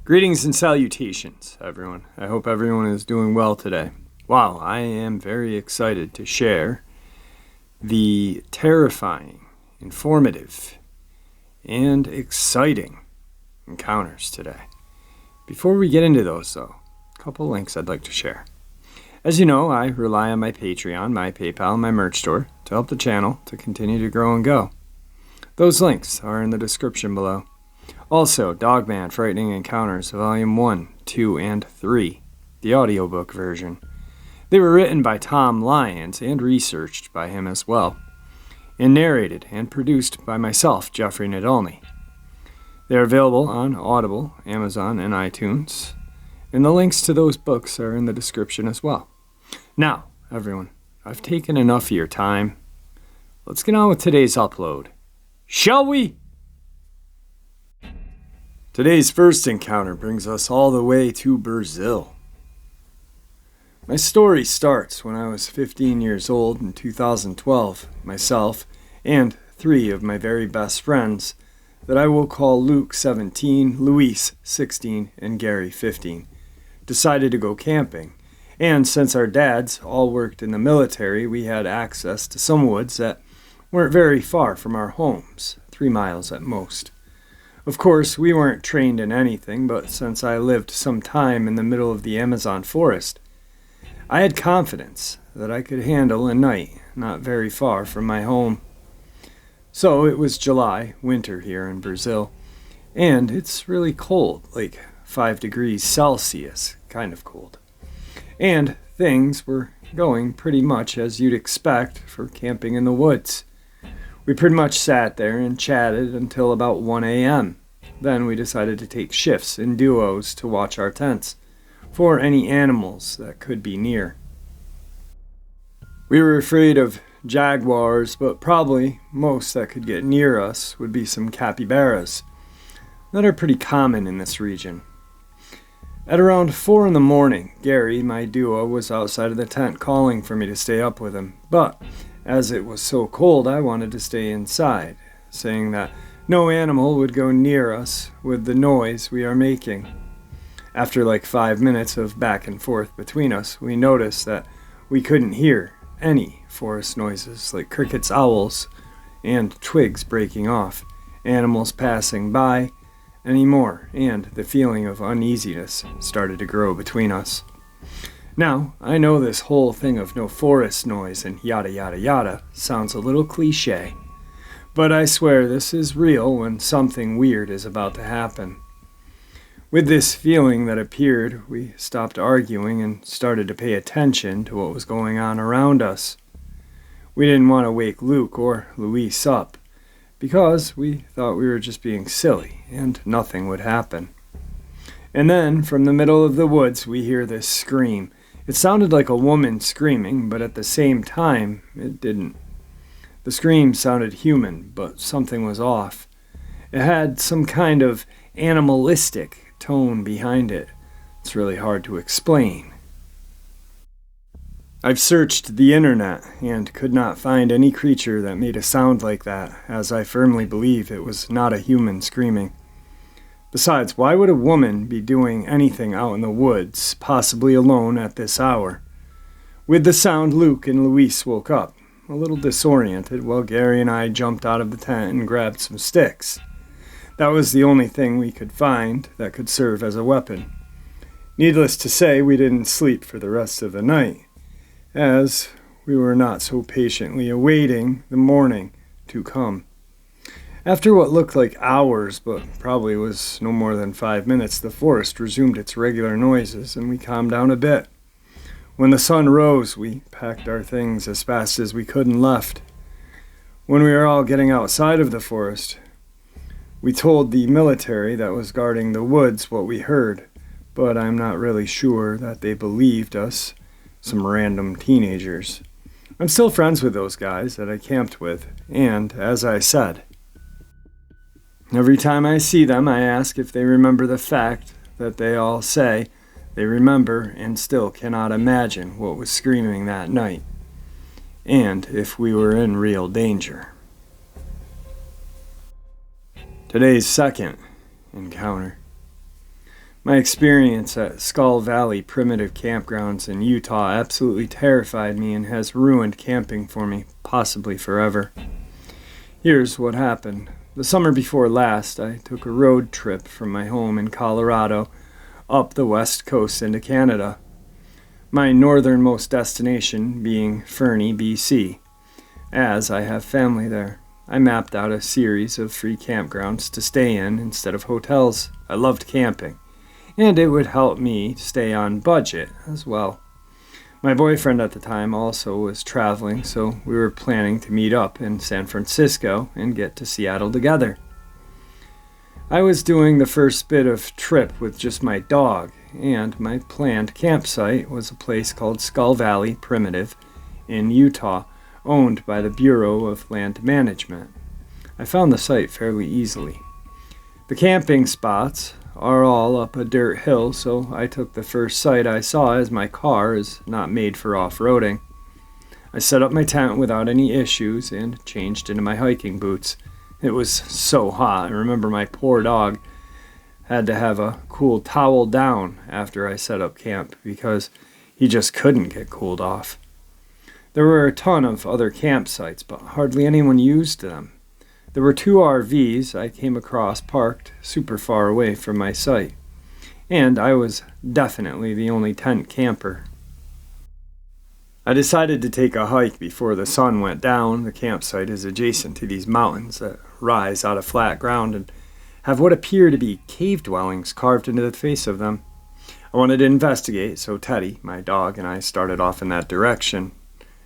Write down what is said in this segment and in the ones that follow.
Greetings and salutations, everyone. I hope everyone is doing well today. Wow, I am very excited to share the terrifying, informative, and exciting encounters today. Before we get into those, though, a couple links I'd like to share. As you know, I rely on my Patreon, my PayPal, and my merch store to help the channel to continue to grow and go. Those links are in the description below. Also, Dogman Frightening Encounters, Volume 1, 2, and 3, the audiobook version. They were written by Tom Lyons and researched by him as well, and narrated and produced by myself, Jeffrey Nadolny. They are available on Audible, Amazon, and iTunes, and the links to those books are in the description as well. Now, everyone, I've taken enough of your time. Let's get on with today's upload. Shall we? Today's first encounter brings us all the way to Brazil. My story starts when I was 15 years old in 2012. Myself and 3 of my very best friends that I will call Luke 17, Luis 16, and Gary 15, decided to go camping. And since our dads all worked in the military, we had access to some woods that weren't very far from our homes, 3 miles at most. Of course, we weren't trained in anything, but since I lived some time in the middle of the Amazon forest, I had confidence that I could handle a night not very far from my home. So it was July, winter here in Brazil, and it's really cold, like 5 degrees Celsius, kind of cold. And things were going pretty much as you'd expect for camping in the woods. We pretty much sat there and chatted until about 1 a.m. Then we decided to take shifts in duos to watch our tents for any animals that could be near. We were afraid of jaguars, but probably most that could get near us would be some capybaras that are pretty common in this region. At around 4 in the morning, Gary, my duo, was outside of the tent calling for me to stay up with him, but as it was so cold, I wanted to stay inside, saying that no animal would go near us with the noise we are making. After like 5 minutes of back and forth between us, we noticed that we couldn't hear any forest noises like crickets, owls, and twigs breaking off, animals passing by, anymore, and the feeling of uneasiness started to grow between us. Now, I know this whole thing of no forest noise and yada yada yada sounds a little cliche, but I swear this is real when something weird is about to happen. With this feeling that appeared, we stopped arguing and started to pay attention to what was going on around us. We didn't want to wake Luke or Luis up, because we thought we were just being silly and nothing would happen. And then, from the middle of the woods, we hear this scream. It sounded like a woman screaming, but at the same time, it didn't. The scream sounded human, but something was off. It had some kind of animalistic tone behind it. It's really hard to explain. I've searched the internet and could not find any creature that made a sound like that, as I firmly believe it was not a human screaming. Besides, why would a woman be doing anything out in the woods, possibly alone at this hour? With the sound, Luke and Luis woke up, a little disoriented, while Gary and I jumped out of the tent and grabbed some sticks. That was the only thing we could find that could serve as a weapon. Needless to say, we didn't sleep for the rest of the night, as we were not so patiently awaiting the morning to come. After what looked like hours, but probably was no more than 5 minutes, the forest resumed its regular noises, and we calmed down a bit. When the sun rose, we packed our things as fast as we could and left. When we were all getting outside of the forest, we told the military that was guarding the woods what we heard, but I'm not really sure that they believed us. Some random teenagers. I'm still friends with those guys that I camped with, and, as I said, every time I see them, I ask if they remember the fact that they all say they remember and still cannot imagine what was screaming that night. and if we were in real danger. Today's second encounter. My experience at Skull Valley Primitive Campgrounds in Utah absolutely terrified me and has ruined camping for me, possibly forever. Here's what happened. The summer before last, I took a road trip from my home in Colorado up the west coast into Canada, my northernmost destination being Fernie, BC. As I have family there, I mapped out a series of free campgrounds to stay in instead of hotels. I loved camping, and it would help me stay on budget as well. My boyfriend at the time also was traveling, so we were planning to meet up in San Francisco and get to Seattle together. I was doing the first bit of trip with just my dog, and my planned campsite was a place called Skull Valley Primitive in Utah, owned by the Bureau of Land Management. I found the site fairly easily. The camping spots are all up a dirt hill, so I took the first site I saw as my car is not made for off-roading. I set up my tent without any issues and changed into my hiking boots. It was so hot. I remember my poor dog had to have a cool towel down after I set up camp because he just couldn't get cooled off. There were a ton of other campsites, but hardly anyone used them. There were 2 RVs I came across parked super far away from my site, and I was definitely the only tent camper. I decided to take a hike before the sun went down. The campsite is adjacent to these mountains that rise out of flat ground and have what appear to be cave dwellings carved into the face of them. I wanted to investigate, so Teddy, my dog, and I started off in that direction.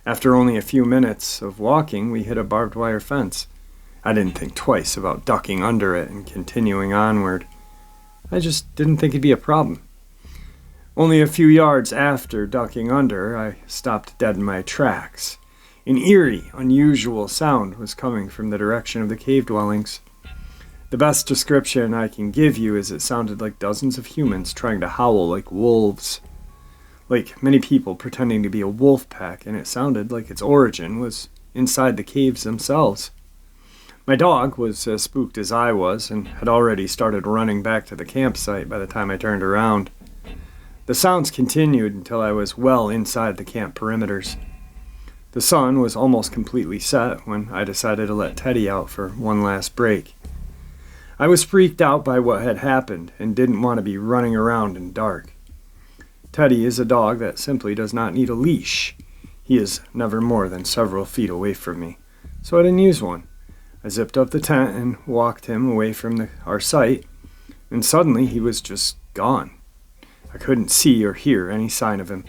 After only a few minutes of walking, we hit a barbed wire fence. I didn't think twice about ducking under it and continuing onward. I just didn't think it'd be a problem. Only a few yards after ducking under, I stopped dead in my tracks. An eerie, unusual sound was coming from the direction of the cave dwellings. The best description I can give you is it sounded like dozens of humans trying to howl like wolves. Like many people pretending to be a wolf pack, and it sounded like its origin was inside the caves themselves. My dog was as spooked as I was and had already started running back to the campsite by the time I turned around. The sounds continued until I was well inside the camp perimeters. The sun was almost completely set when I decided to let Teddy out for one last break. I was freaked out by what had happened and didn't want to be running around in dark. Teddy is a dog that simply does not need a leash. He is never more than several feet away from me, so I didn't use one. I zipped up the tent and walked him away from our site, and suddenly he was just gone. I couldn't see or hear any sign of him.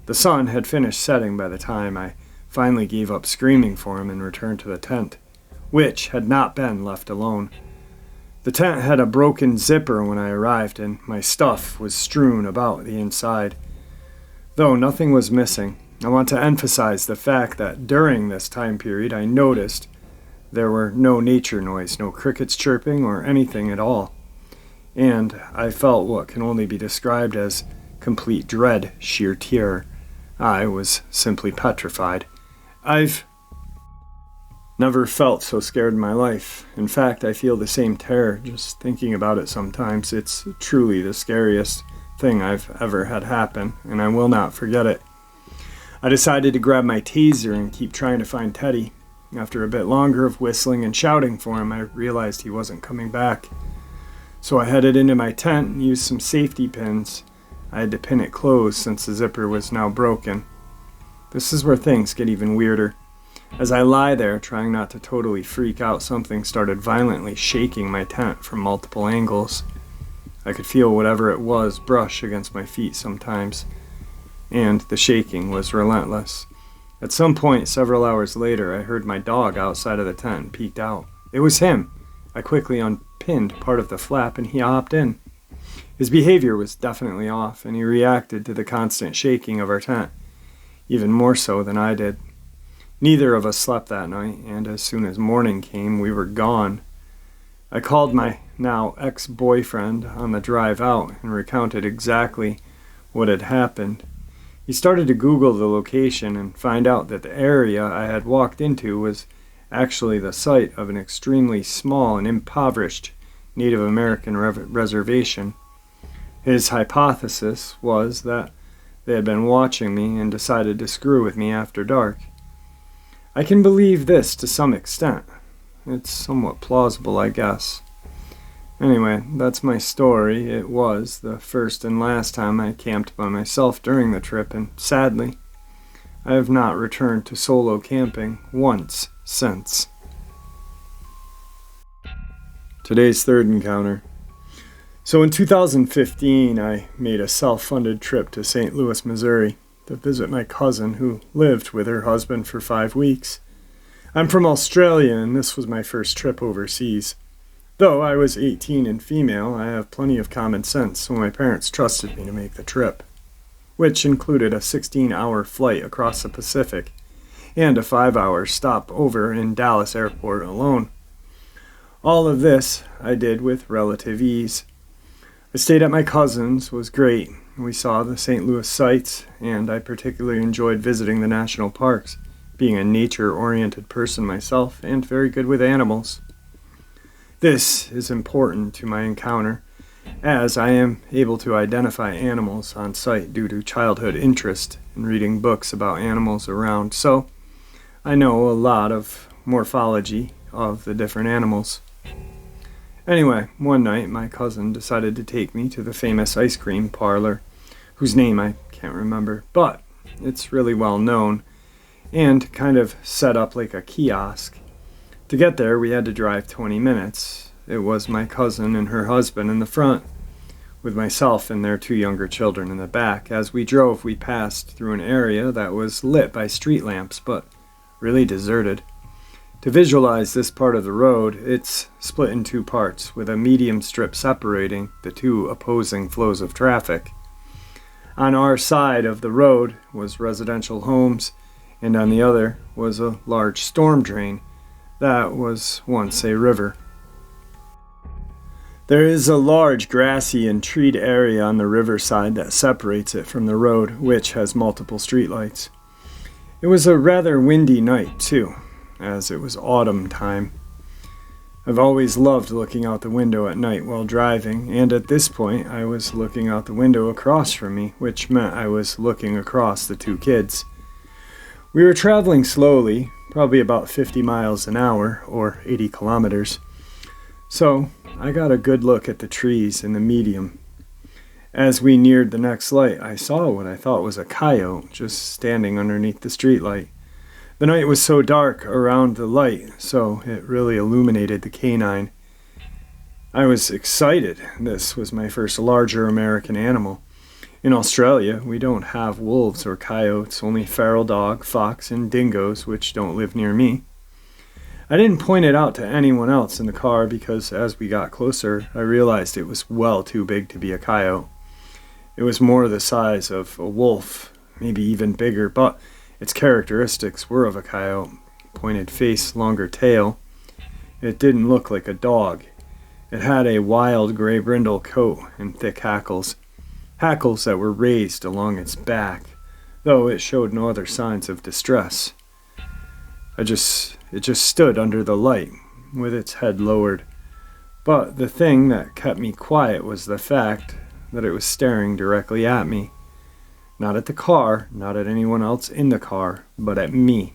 The sun had finished setting by the time I finally gave up screaming for him and returned to the tent, which had not been left alone. The tent had a broken zipper when I arrived, and my stuff was strewn about the inside. Though nothing was missing, I want to emphasize the fact that during this time period I noticed there were no nature noise, no crickets chirping or anything at all. And I felt what can only be described as complete dread, sheer terror. I was simply petrified. I've never felt so scared in my life. In fact, I feel the same terror just thinking about it sometimes. It's truly the scariest thing I've ever had happen, and I will not forget it. I decided to grab my taser and keep trying to find Teddy. After a bit longer of whistling and shouting for him, I realized he wasn't coming back. So I headed into my tent and used some safety pins. I had to pin it closed since the zipper was now broken. This is where things get even weirder. As I lie there, trying not to totally freak out, something started violently shaking my tent from multiple angles. I could feel whatever it was brush against my feet sometimes, and the shaking was relentless. At some point, several hours later, I heard my dog outside of the tent and peeked out. It was him. I quickly unpinned part of the flap and he hopped in. His behavior was definitely off, and he reacted to the constant shaking of our tent, even more so than I did. Neither of us slept that night, and as soon as morning came, we were gone. I called my now ex-boyfriend on the drive out and recounted exactly what had happened. He started to Google the location and find out that the area I had walked into was actually the site of an extremely small and impoverished Native American reservation. His hypothesis was that they had been watching me and decided to screw with me after dark. I can believe this to some extent. It's somewhat plausible, I guess. Anyway, that's my story. It was the first and last time I camped by myself during the trip, and sadly, I have not returned to solo camping once since. Today's third encounter. So in 2015, I made a self-funded trip to St. Louis, Missouri to visit my cousin who lived with her husband for 5 weeks. I'm from Australia, and this was my first trip overseas. Though I was 18 and female, I have plenty of common sense, so my parents trusted me to make the trip, which included a 16-hour flight across the Pacific and a 5-hour stop over in Dallas Airport alone. All of this I did with relative ease. I stayed at my cousin's, was great. We saw the St. Louis sights, and I particularly enjoyed visiting the national parks, being a nature-oriented person myself and very good with animals. This is important to my encounter, as I am able to identify animals on sight due to childhood interest in reading books about animals around, so I know a lot of morphology of the different animals. Anyway, one night my cousin decided to take me to the famous ice cream parlor, whose name I can't remember, but it's really well known, and kind of set up like a kiosk. To get there, we had to drive 20 minutes. It was my cousin and her husband in the front, with myself and their 2 younger children in the back. As we drove, we passed through an area that was lit by street lamps, but really deserted. To visualize this part of the road, it's split in 2 parts, with a medium strip separating the 2 opposing flows of traffic. On our side of the road was residential homes, and on the other was a large storm drain that was once a river. There is a large grassy and treed area on the riverside that separates it from the road, which has multiple streetlights. It was a rather windy night, too, as it was autumn time. I've always loved looking out the window at night while driving, and at this point I was looking out the window across from me, which meant I was looking across the 2 kids. We were traveling slowly, probably about 50 miles an hour, or 80 kilometers. So I got a good look at the trees in the medium. As we neared the next light, I saw what I thought was a coyote just standing underneath the streetlight. The night was so dark around the light, so it really illuminated the canine. I was excited. This was my first larger American animal. In Australia, we don't have wolves or coyotes, only feral dog, fox, and dingoes, which don't live near me. I didn't point it out to anyone else in the car because as we got closer, I realized it was well too big to be a coyote. It was more the size of a wolf, maybe even bigger, but its characteristics were of a coyote. Pointed face, longer tail. It didn't look like a dog. It had a wild gray brindle coat and thick hackles. Hackles that were raised along its back, though it showed no other signs of distress. It just stood under the light, with its head lowered. But the thing that kept me quiet was the fact that it was staring directly at me. Not at the car, not at anyone else in the car, but at me.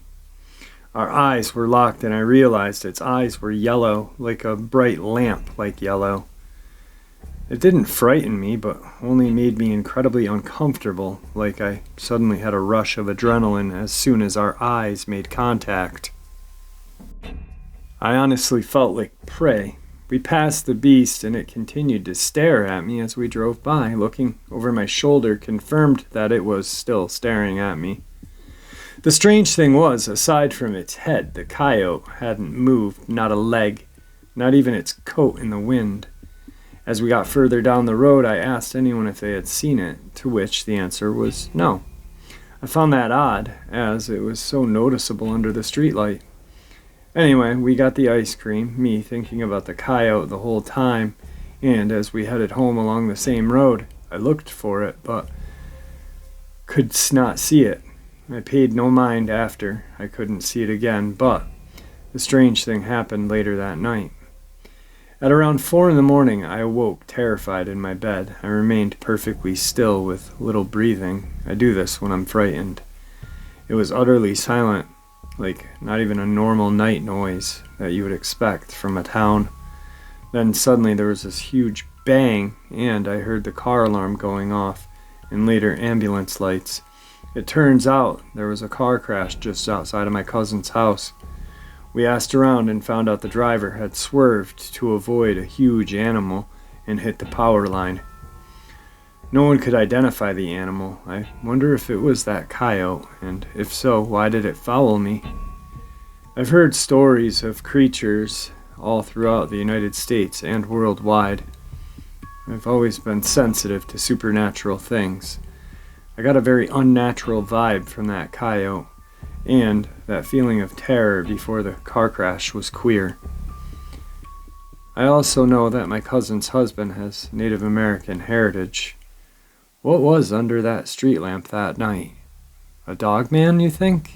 Our eyes were locked, and I realized its eyes were yellow, like a bright lamp-like yellow. It didn't frighten me, but only made me incredibly uncomfortable, like I suddenly had a rush of adrenaline as soon as our eyes made contact. I honestly felt like prey. We passed the beast, and it continued to stare at me as we drove by. Looking over my shoulder confirmed that it was still staring at me. The strange thing was, aside from its head, the coyote hadn't moved, not a leg, not even its coat in the wind. As we got further down the road, I asked anyone if they had seen it, to which the answer was no. I found that odd, as it was so noticeable under the streetlight. Anyway, we got the ice cream, me thinking about the coyote the whole time, and as we headed home along the same road, I looked for it, but could not see it. I paid no mind after. I couldn't see it again, but the strange thing happened later that night. At around 4 in the morning, I awoke terrified in my bed. I remained perfectly still with little breathing. I do this when I'm frightened. It was utterly silent, like not even a normal night noise that you would expect from a town. Then suddenly there was this huge bang, and I heard the car alarm going off, and later ambulance lights. It turns out there was a car crash just outside of my cousin's house. We asked around and found out the driver had swerved to avoid a huge animal and hit the power line. No one could identify the animal. I wonder if it was that coyote, and if so, why did it follow me? I've heard stories of creatures all throughout the United States and worldwide. I've always been sensitive to supernatural things. I got a very unnatural vibe from that coyote, and that feeling of terror before the car crash was queer. I also know that my cousin's husband has Native American heritage. What was under that street lamp that night? A dogman, you think?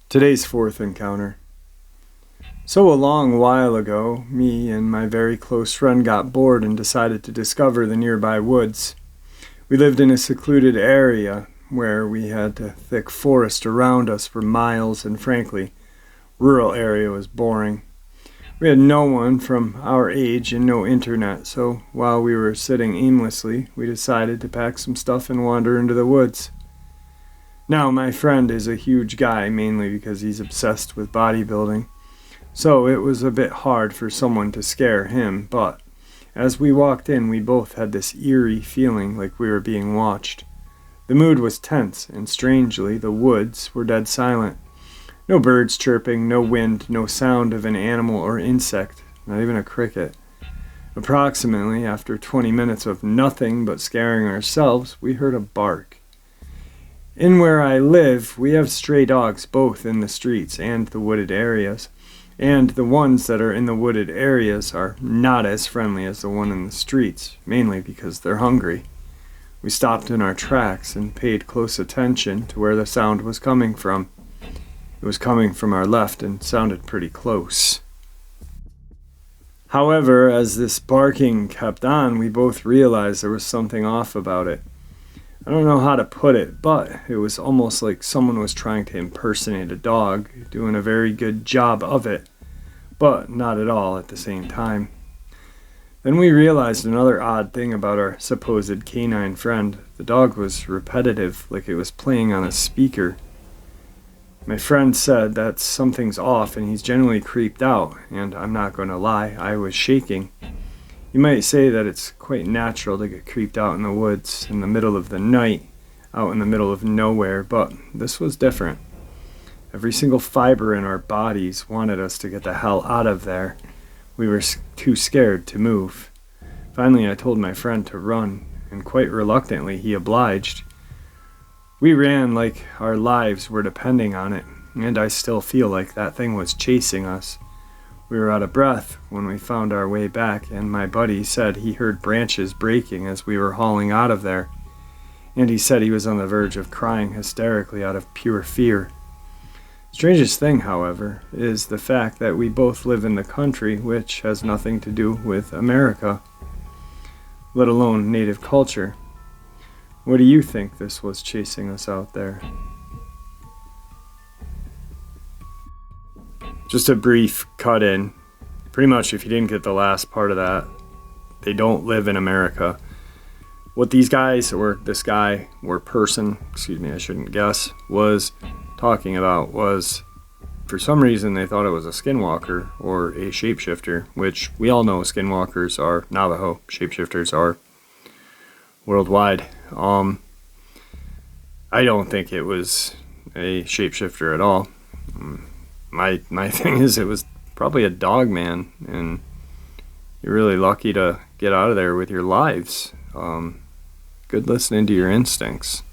Today's fourth encounter. So a long while ago, me and my very close friend got bored and decided to discover the nearby woods. We lived in a secluded area where we had a thick forest around us for miles, and frankly, rural area was boring. We had no one from our age and no internet, so while we were sitting aimlessly, we decided to pack some stuff and wander into the woods. Now, my friend is a huge guy, mainly because he's obsessed with bodybuilding. So it was a bit hard for someone to scare him, but as we walked in, we both had this eerie feeling like we were being watched. The mood was tense, and strangely, the woods were dead silent. No birds chirping, no wind, no sound of an animal or insect, not even a cricket. Approximately after 20 minutes of nothing but scaring ourselves, we heard a bark. In where I live, we have stray dogs both in the streets and the wooded areas. And the ones that are in the wooded areas are not as friendly as the one in the streets, mainly because they're hungry. We stopped in our tracks and paid close attention to where the sound was coming from. It was coming from our left and sounded pretty close. However, as this barking kept on, we both realized there was something off about it. I don't know how to put it, but it was almost like someone was trying to impersonate a dog, doing a very good job of it, but not at all at the same time. Then we realized another odd thing about our supposed canine friend. The dog was repetitive, like it was playing on a speaker. My friend said that something's off and he's generally creeped out, and I'm not going to lie, I was shaking. You might say that it's quite natural to get creeped out in the woods in the middle of the night, out in the middle of nowhere, but this was different. Every single fiber in our bodies wanted us to get the hell out of there. We were too scared to move. Finally, I told my friend to run, and quite reluctantly he obliged. We ran like our lives were depending on it, and I still feel like that thing was chasing us. We were out of breath when we found our way back, and my buddy said he heard branches breaking as we were hauling out of there, and he said he was on the verge of crying hysterically out of pure fear. Strangest thing, however, is the fact that we both live in the country, which has nothing to do with America, let alone native culture. What do you think this was chasing us out there? Just a brief cut in. Pretty much, if you didn't get the last part of that, they don't live in America. What these guys, or this guy, or person, I shouldn't guess, was talking about was, for some reason, they thought it was a skinwalker or a shapeshifter, which we all know skinwalkers are Navajo, shapeshifters are worldwide. I don't think it was a shapeshifter at all. My thing is it was probably a dogman, and you're really lucky to get out of there with your lives. Good listening to your instincts.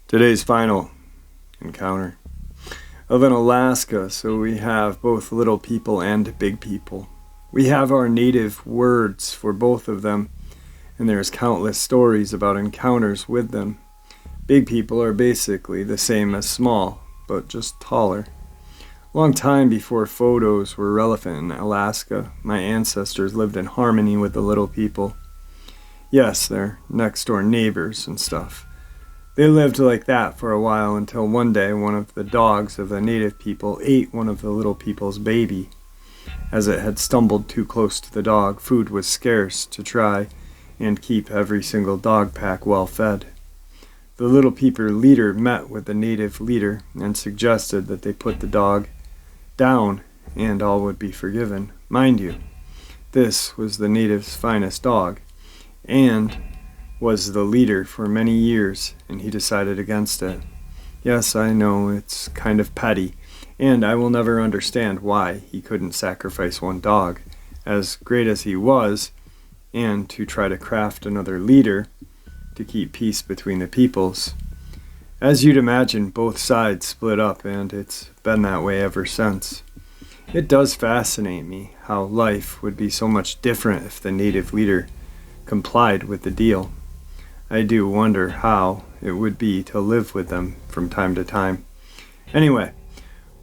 Today's final encounter. I live in Alaska, so we have both little people and big people. We have our native words for both of them, and there's countless stories about encounters with them. Big people are basically the same as small, but just taller. Long time before photos were relevant in Alaska, my ancestors lived in harmony with the little people. Yes, they're next door neighbors and stuff. They lived like that for a while until one day one of the dogs of the native people ate one of the little people's baby. As it had stumbled too close to the dog, food was scarce to try and keep every single dog pack well fed. The little people leader met with the native leader and suggested that they put the dog down and all would be forgiven. Mind you, this was the native's finest dog and was the leader for many years, and he decided against it. Yes, I know it's kind of petty, and I will never understand why he couldn't sacrifice one dog, as great as he was, and to try to craft another leader to keep peace between the peoples. As you'd imagine, both sides split up, and it's been that way ever since. It does fascinate me how life would be so much different if the native leader complied with the deal. I do wonder how it would be to live with them from time to time. Anyway,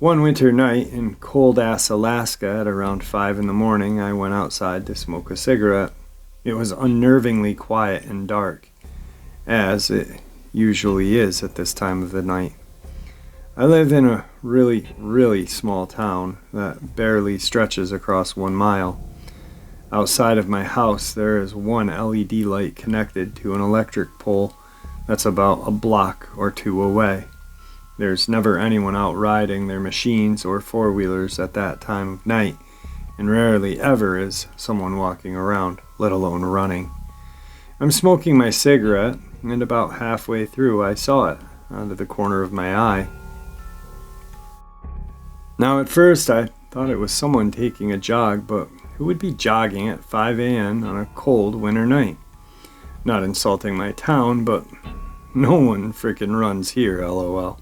one winter night in cold-ass Alaska at around 5 in the morning, I went outside to smoke a cigarette. It was unnervingly quiet and dark, as it usually is at this time of the night. I live in a really, really small town that barely stretches across 1 mile. Outside of my house, there is one LED light connected to an electric pole that's about a block or two away. There's never anyone out riding their machines or four-wheelers at that time of night, and rarely ever is someone walking around, let alone running. I'm smoking my cigarette, and about halfway through I saw it out of the corner of my eye. Now at first I thought it was someone taking a jog, but who would be jogging at 5 a.m. on a cold winter night? Not insulting my town, but no one frickin' runs here, lol.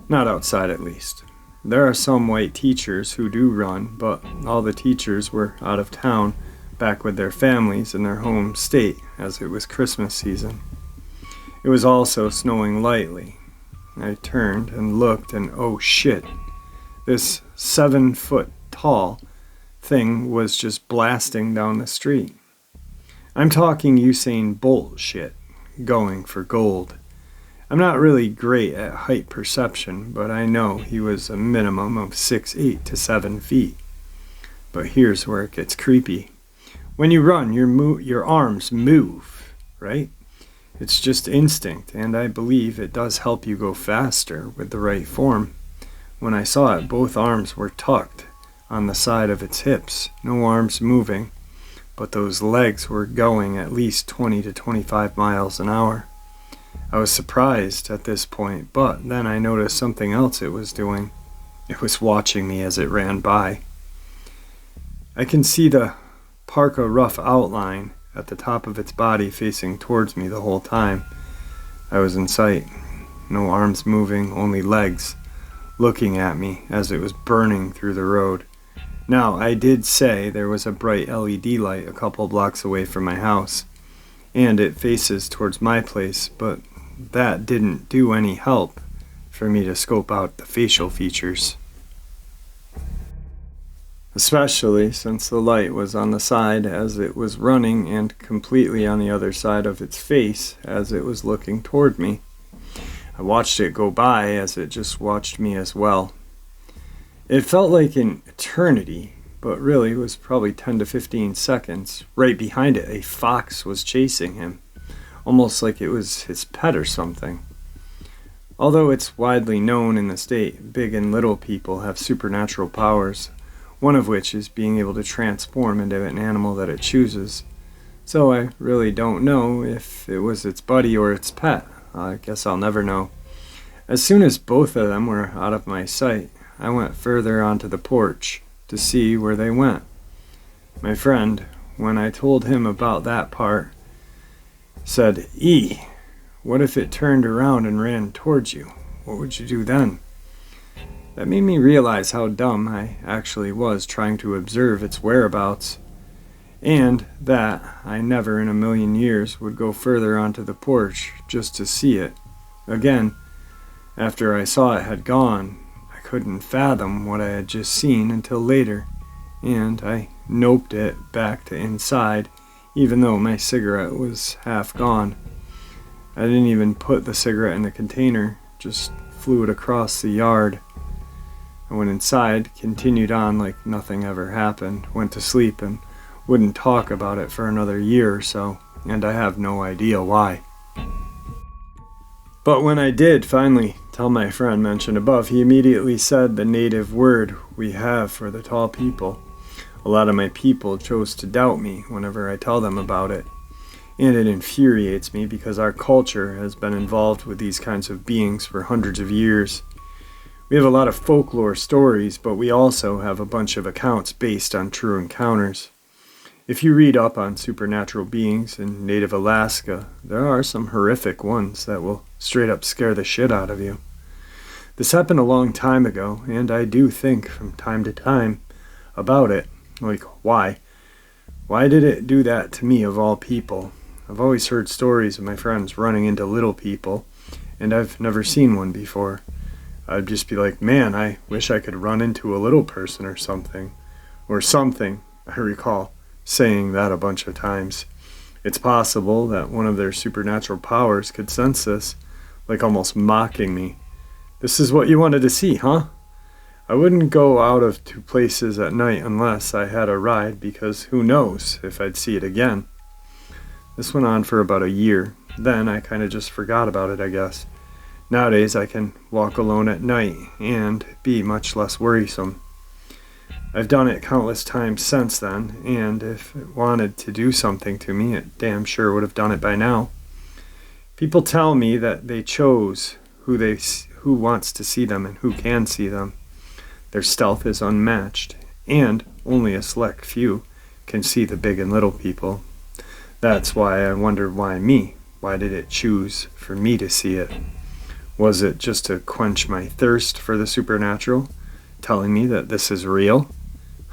Not outside at least. There are some white teachers who do run, but all the teachers were out of town, back with their families in their home state, as it was Christmas season. It was also snowing lightly. I turned and looked, and oh shit, this 7-foot tall thing was just blasting down the street. I'm talking Usain Bolt shit, going for gold. I'm not really great at height perception, but I know he was a minimum of 6'8" to 7 feet. But here's where it gets creepy. When you run, your arms move, right? It's just instinct, and I believe it does help you go faster with the right form. When I saw it, both arms were tucked on the side of its hips, no arms moving, but those legs were going at least 20 to 25 miles an hour. I was surprised at this point, but then I noticed something else it was doing. It was watching me as it ran by. I can see the parka rough outline at the top of its body facing towards me the whole time I was in sight. No arms moving, only legs looking at me as it was burning through the road. Now, I did say there was a bright LED light a couple blocks away from my house, and it faces towards my place, but that didn't do any help for me to scope out the facial features. Especially since the light was on the side as it was running and completely on the other side of its face as it was looking toward me. I watched it go by as it just watched me as well. It felt like an eternity, but really was probably 10 to 15 seconds. Right behind it, a fox was chasing him, almost like it was his pet or something. Although it's widely known in the state, big and little people have supernatural powers, one of which is being able to transform into an animal that it chooses. So I really don't know if it was its buddy or its pet. I guess I'll never know. As soon as both of them were out of my sight, I went further onto the porch to see where they went. My friend, when I told him about that part, said, what if it turned around and ran towards you? What would you do then? That made me realize how dumb I actually was trying to observe its whereabouts. and that I never in a million years would go further onto the porch just to see it. Again, after I saw it had gone, I couldn't fathom what I had just seen until later, and I noped it back to inside, even though my cigarette was half gone. I didn't even put the cigarette in the container, just flew it across the yard. I went inside, continued on like nothing ever happened, went to sleep, and wouldn't talk about it for another year or so, and I have no idea why. But when I did finally tell my friend mentioned above, he immediately said the native word we have for the tall people. A lot of my people chose to doubt me whenever I tell them about it, and it infuriates me because our culture has been involved with these kinds of beings for hundreds of years. We have a lot of folklore stories, but we also have a bunch of accounts based on true encounters. If you read up on supernatural beings in native Alaska, there are some horrific ones that will straight up scare the shit out of you. This happened a long time ago, and I do think from time to time about it. Like, why? Why did it do that to me of all people? I've always heard stories of my friends running into little people, and I've never seen one before. I'd just be like, man, I wish I could run into a little person or something. Or something, I recall saying that a bunch of times. It's possible that one of their supernatural powers could sense this, like almost mocking me. This is what you wanted to see, huh? I wouldn't go out of two places at night unless I had a ride, because who knows if I'd see it again. This went on for about a year. Then I kind of just forgot about it, I guess. Nowadays I can walk alone at night and be much less worrisome. I've done it countless times since then, and if it wanted to do something to me, it damn sure would have done it by now. People tell me that they chose who wants to see them and who can see them. Their stealth is unmatched, and only a select few can see the big and little people. That's why I wonder why me? Why did it choose for me to see it? Was it just to quench my thirst for the supernatural, telling me that this is real?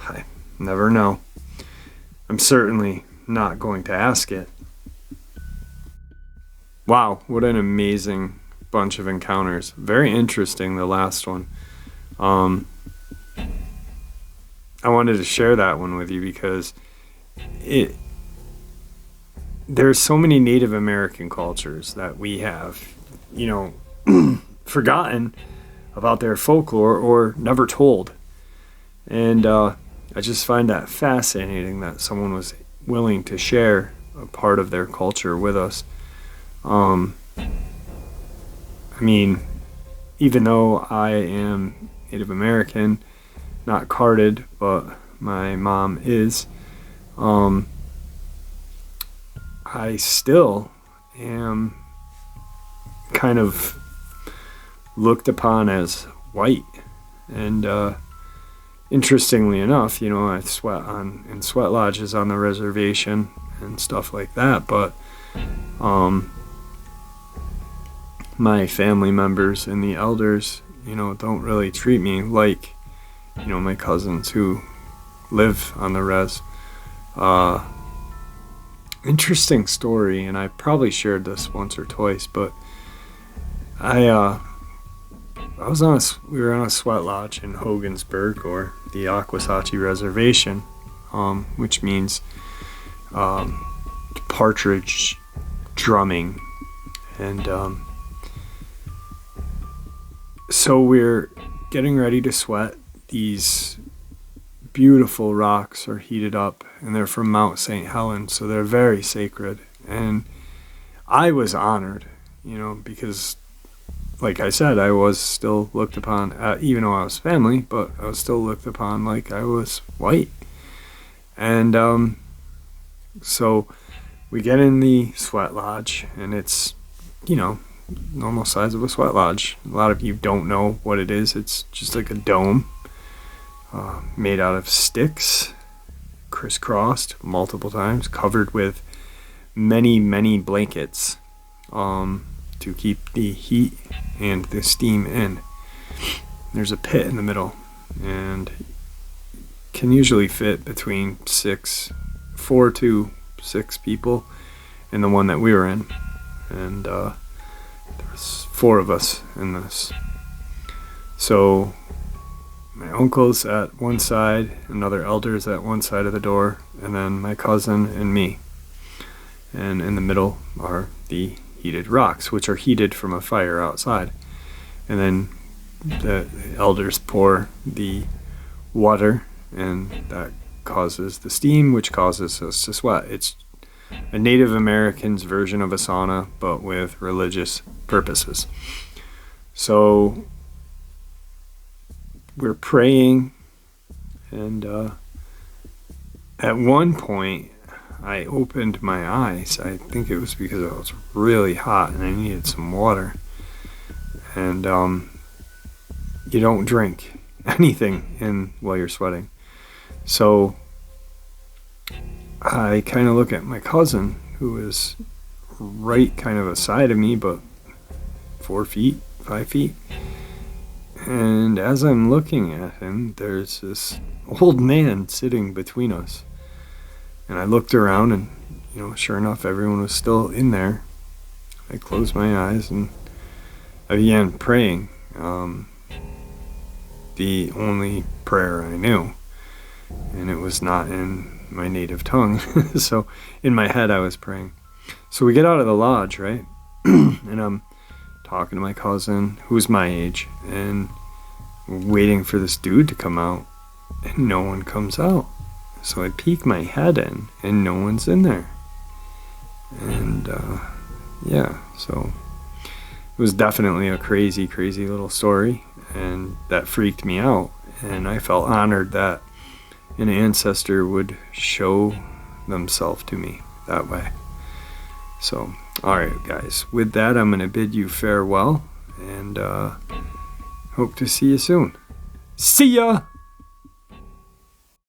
I never know. I'm certainly not going to ask it. Wow, what an amazing bunch of encounters. Very interesting, the last one. I wanted to share that one with you because there's so many Native American cultures that we have, forgotten about their folklore or never told. And I just find that fascinating that someone was willing to share a part of their culture with us. Even though I am Native American, not carded, but my mom is, I still am kind of looked upon as white. And interestingly enough, I sweat in sweat lodges on the reservation and stuff like that, but my family members and the elders, don't really treat me like, my cousins who live on the res. Interesting story, and I probably shared this once or twice, but we were on a sweat lodge in Hogansburg, or the Aquasachie Reservation, which means partridge drumming. And so we're getting ready to sweat. These beautiful rocks are heated up, and they're from Mount St. Helens, so they're very sacred. And I was honored, because like I said, I was still looked upon, even though I was family, but I was still looked upon like I was white. And so we get in the sweat lodge, and it's, normal size of a sweat lodge. A lot of you don't know what it is. It's just like a dome made out of sticks, crisscrossed multiple times, covered with many, many blankets to keep the heat and the steam in. There's a pit in the middle, and can usually fit between 4 to 6 people in the one that we were in, and there's 4 of us in this. So my uncle's at one side, another elder's at one side of the door, and then my cousin and me. And in the middle are the heated rocks, which are heated from a fire outside. And then the elders pour the water, and that causes the steam, which causes us to sweat. It's a Native American's version of a sauna, but with religious purposes. So we're praying, and at one point I opened my eyes. I think it was because it was really hot and I needed some water. And you don't drink anything while you're sweating. So I kind of look at my cousin, who is right kind of aside of me, but 4 feet, 5 feet. And as I'm looking at him, there's this old man sitting between us. And I looked around, and, sure enough, everyone was still in there. I closed my eyes and I began praying, the only prayer I knew. And it was not in my native tongue. So in my head I was praying. So we get out of the lodge, right? And I'm talking to my cousin, who's my age, and waiting for this dude to come out, and no one comes out. So I peek my head in, and no one's in there. And so it was definitely a crazy, crazy little story, and that freaked me out. And I felt honored that an ancestor would show themselves to me that way. So, alright guys, with that I'm going to bid you farewell, and hope to see you soon. See ya!